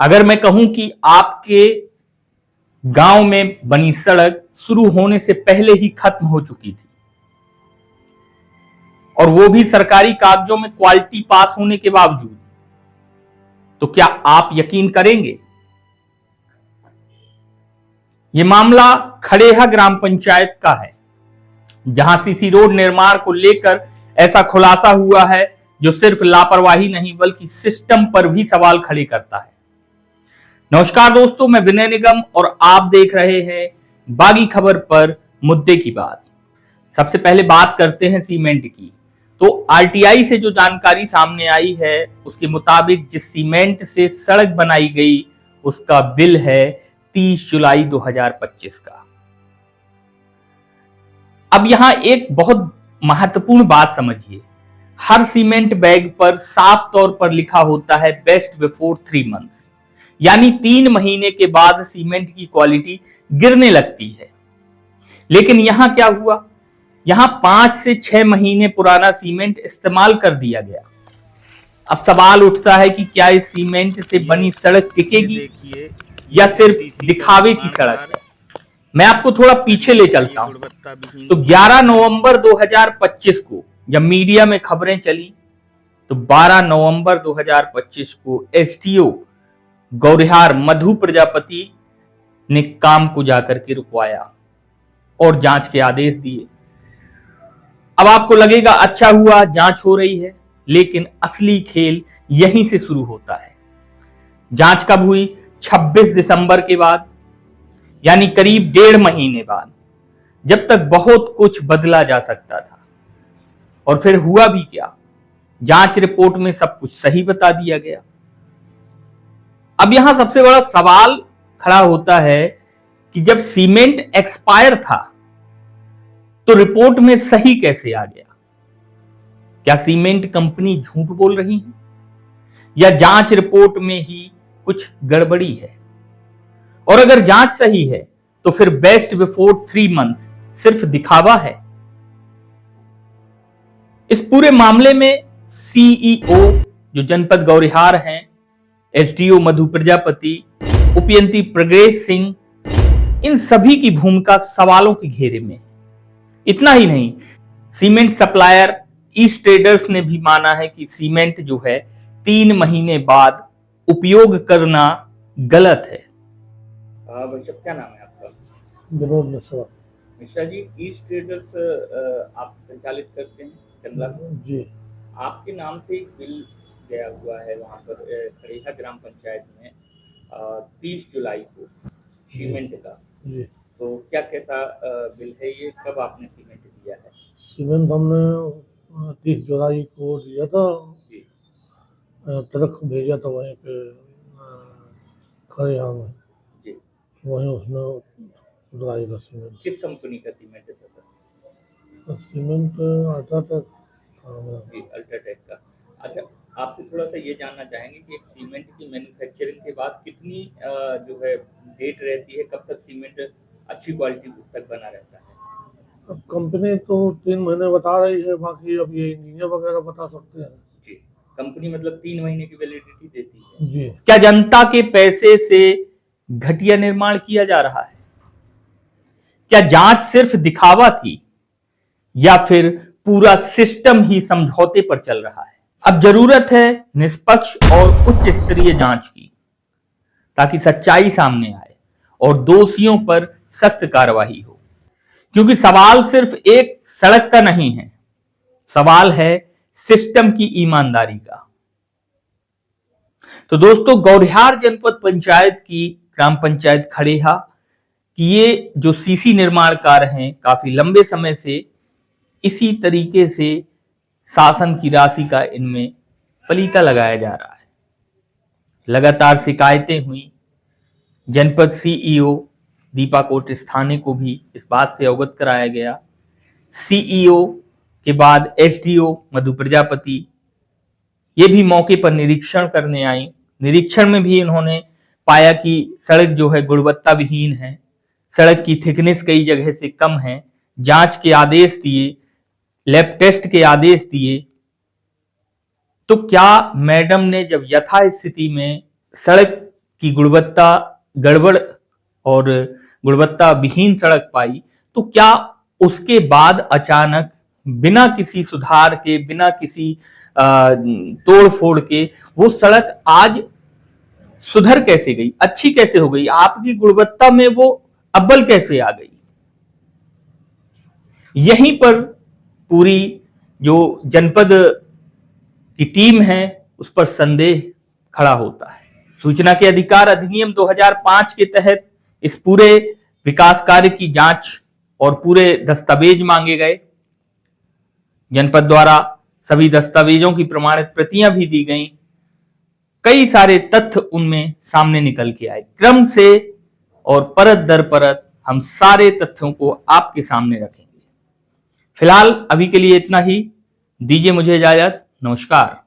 अगर मैं कहूं कि आपके गांव में बनी सड़क शुरू होने से पहले ही खत्म हो चुकी थी और वो भी सरकारी कागजों में क्वालिटी पास होने के बावजूद, तो क्या आप यकीन करेंगे? यह मामला खड़ेहा ग्राम पंचायत का है, जहां सीसी रोड निर्माण को लेकर ऐसा खुलासा हुआ है जो सिर्फ लापरवाही नहीं बल्कि सिस्टम पर भी सवाल खड़े करता है। नमस्कार दोस्तों, मैं विनय निगम और आप देख रहे हैं बागी खबर पर मुद्दे की बात। सबसे पहले बात करते हैं सीमेंट की। तो आरटीआई से जो जानकारी सामने आई है उसके मुताबिक जिस सीमेंट से सड़क बनाई गई उसका बिल है 30 जुलाई 2025 का। अब यहां एक बहुत महत्वपूर्ण बात समझिए, हर सीमेंट बैग पर साफ तौर पर लिखा होता है बेस्ट बिफोर 3 मंथ्स, यानी 3 महीने के बाद सीमेंट की क्वालिटी गिरने लगती है। लेकिन यहां क्या हुआ, यहां 5 से 6 महीने पुराना सीमेंट इस्तेमाल कर दिया गया। अब सवाल उठता है कि क्या इस सीमेंट से बनी सड़क टिकेगी या सिर्फ दिखावे की सड़क है। मैं आपको थोड़ा पीछे ले चलता हूं। तो 11 नवंबर 2025 को जब मीडिया में खबरें चली तो 12 नवंबर 2025 को एसडीओ गौरिहार मधु प्रजापति ने काम को जाकर के रुकवाया और जांच के आदेश दिए। अब आपको लगेगा अच्छा हुआ जांच हो रही है, लेकिन असली खेल यहीं से शुरू होता है। जांच कब हुई? 26 दिसंबर के बाद, यानी करीब 1.5 महीने बाद, जब तक बहुत कुछ बदला जा सकता था। और फिर हुआ भी क्या, जांच रिपोर्ट में सब कुछ सही बता दिया गया। अब यहां सबसे बड़ा सवाल खड़ा होता है कि जब सीमेंट एक्सपायर था तो रिपोर्ट में सही कैसे आ गया? क्या सीमेंट कंपनी झूठ बोल रही है या जांच रिपोर्ट में ही कुछ गड़बड़ी है? और अगर जांच सही है तो फिर बेस्ट बिफोर 3 मंथ्स सिर्फ दिखावा है। इस पूरे मामले में सीईओ जो जनपद गौरिहार हैं, एसडीओ मधु प्रजापति, उपयंत्री प्रग्रेस सिंह, इन सभी की भूमिका सवालों के घेरे में। इतना ही नहीं, सीमेंट सप्लायर ईस्ट ट्रेडर्स ने भी माना है कि सीमेंट जो है 3 महीने बाद उपयोग करना गलत है। भाई क्या नाम है आपका? विनोद मिश्रा। मिश्रा जी, ईस्ट ट्रेडर्स आप संचालित करते हैं चंदला जी। आपके नाम से एक बिल गया हुआ है वहां पर खड़ेहा ग्राम पंचायत में 30 जुलाई को सीमेंट का जी। तो क्या कैसा बिल है ये? कब आपने सीमेंट दिया है? सीमेंट हमने 30 जुलाई को दिया था जी। ट्रक भेजा था वहीं पे खड़ेहा में जी। वहीं उसने उतराई था सीमेंट। किस कंपनी का सीमेंट है सर? सीमेंट अल्ट्राटेक जी, अल्ट्राटेक का। अच्छा, आपसे थोड़ा सा ये जानना चाहेंगे कि एक सीमेंट की मैन्युफैक्चरिंग के बाद कितनी जो है डेट रहती है, कब तक सीमेंट अच्छी क्वालिटी तक बना रहता है? अब कंपनी तो 3 महीने बता रही है, बाकी अब ये इंजीनियर वगैरह बता सकते हैं। जी, कंपनी मतलब 3 महीने की वैलिडिटी देती है जी। क्या जनता के पैसे से घटिया निर्माण किया जा रहा है? क्या जांच सिर्फ दिखावा थी या फिर पूरा सिस्टम ही समझौते पर चल रहा है? अब जरूरत है निष्पक्ष और उच्च स्तरीय जांच की, ताकि सच्चाई सामने आए और दोषियों पर सख्त कार्रवाई हो। क्योंकि सवाल सिर्फ एक सड़क का नहीं है, सवाल है सिस्टम की ईमानदारी का। तो दोस्तों, गौरिहार जनपद पंचायत की ग्राम पंचायत खड़ेहा कि ये जो सीसी निर्माण कार्य हैं काफी लंबे समय से इसी तरीके से शासन की राशि का इनमें पलीता लगाया जा रहा है। लगातार शिकायतें हुई, जनपद सीईओ दीपा कोटिस थाने को भी इस बात से अवगत कराया गया। सीईओ के बाद एसडीओ मधु प्रजापति ये भी मौके पर निरीक्षण करने आई। निरीक्षण में भी इन्होंने पाया कि सड़क जो है गुणवत्ता विहीन है, सड़क की थिकनेस कई जगह से कम है। जांच के आदेश दिए, लैब टेस्ट के आदेश दिए। तो क्या मैडम ने जब यथास्थिति में सड़क की गुणवत्ता गड़बड़ और गुणवत्ता विहीन सड़क पाई, तो क्या उसके बाद अचानक बिना किसी सुधार के, बिना किसी तोड़ फोड़ के वो सड़क आज सुधर कैसे गई, अच्छी कैसे हो गई, आपकी गुणवत्ता में वो अव्वल कैसे आ गई? यहीं पर पूरी जो जनपद की टीम है उस पर संदेह खड़ा होता है। सूचना के अधिकार अधिनियम 2005 के तहत इस पूरे विकास कार्य की जांच और पूरे दस्तावेज मांगे गए। जनपद द्वारा सभी दस्तावेजों की प्रमाणित प्रतियां भी दी गईं। कई सारे तथ्य उनमें सामने निकल के आए। क्रम से और परत दर परत हम सारे तथ्यों को आपके सामने रखेंगे। फिलहाल अभी के लिए इतना ही। दीजिए मुझे इजाजत। नमस्कार।